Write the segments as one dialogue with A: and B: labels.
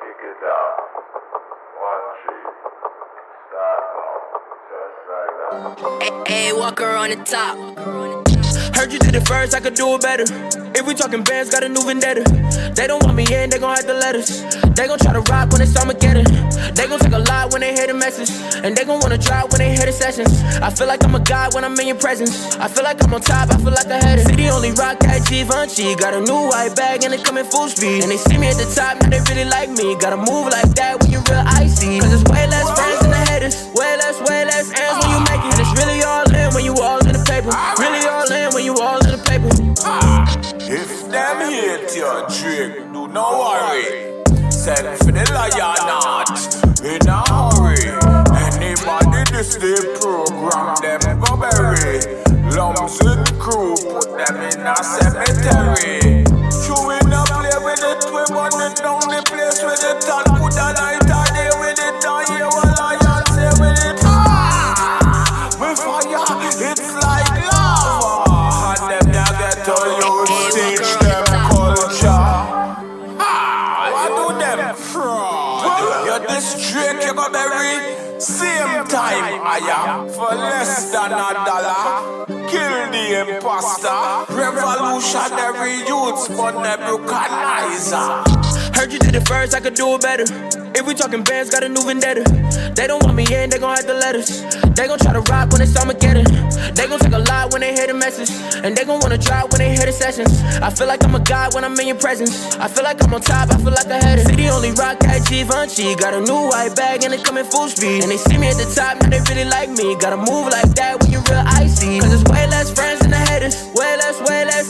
A: Kick it down. 1 3. Start low. Just like that.
B: Hey, Walker on the top. Heard you did it first, I could do it better. If we talking bands, got a new vendetta. They don't want me in, they gon' have to let us. They gon' try to rock when it's Armageddon. They gon' take a lot when they hear the message. And they gon' wanna drop when they hear the sessions. I feel like I'm a god when I'm in your presence. I feel like I'm on top, I feel like I had it. City only rock that Givenchy. Got a new white bag and it coming full speed. And they see me at the top, now they really like me. Gotta move like that when you're real icy. Cause it's way less friends than the haters. Way less ends when you make it. And it's really all in when you all in the paper. Really all in when you all in the paper.
C: If them hate your Drake, do not worry. Send for the lion not in a hurry. Anybody this day program them go bury. Lumps with crew, put them in a cemetery. Chewing up play with it, we burning down the place with it. And put a light on there with it. And hear what lion say with it. We fire, it's like lava. And them that get to use, teach them culture. What do them fraud? You're this Drake, you got bury. Same time, I am for less than $1. Kill the imposter. Revolutionary youths, but Nebuchadnezzar.
B: Heard you did it first, I could do it better. If we talking bands, got a new vendetta. They don't want me in, they gon' have to let us. They gon' try to rock when it's Armageddon. They gon' take a lot when they hear the message. And they gon' wanna drop when they hear the sessions. I feel like I'm a god when I'm in your presence. I feel like I'm on top, I feel like I had it. City only rock that Givenchy. Got a new white bag and it coming full speed. And they see me at the top, now they really like me. Gotta move like that when you're real icy. Cause it's way less friends than the haters. Way less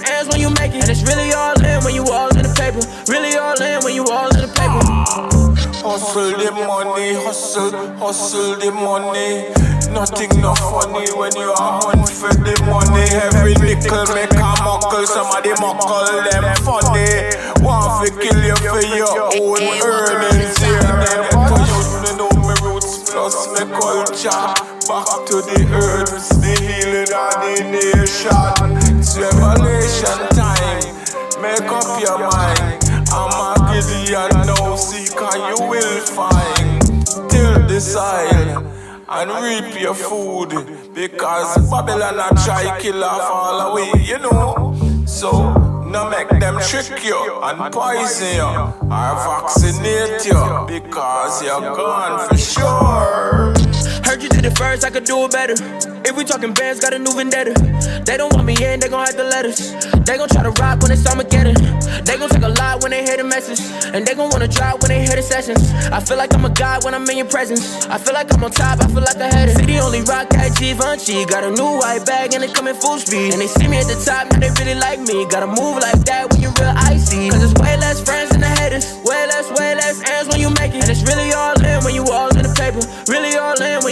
B: ends when you make it. And it's really all in when you all in the paper. Really all in when you all in the paper.
C: Hustle the money, hustle the money. Nothing no funny when you are hunt for the money. Every nickel make a muckle, somebody muckle them funny. Want to kill you for your own earnings. Them to you know my roots plus my culture. Back to the earth, the healing of the nation. It's revelation time, make up your mind. I'm a Gideon now, seek and you will find. Till the soil and reap your food. Because Babylon a try kill off all away, you know. So, no make them trick you and poison you or vaccinate you. Because you're gone for sure.
B: Heard you did it first, I could do it better. If we talking bands, got a new vendetta. They don't want me in, they gon' have to let us. They gon' try to rock when it's Armageddon. They gon' take a lot when they hear the message. And they gon' wanna drop when they hear the sessions. I feel like I'm a god when I'm in your presence. I feel like I'm on top, I feel like I had it. City only rock that Givenchy. Got a new white bag and it coming full speed. And they see me at the top, now they really like me. Gotta move like that when you're real icy. Cause it's way less friends than the haters. Way less ends when you make it. And it's really all in when you all in the paper. Really all in when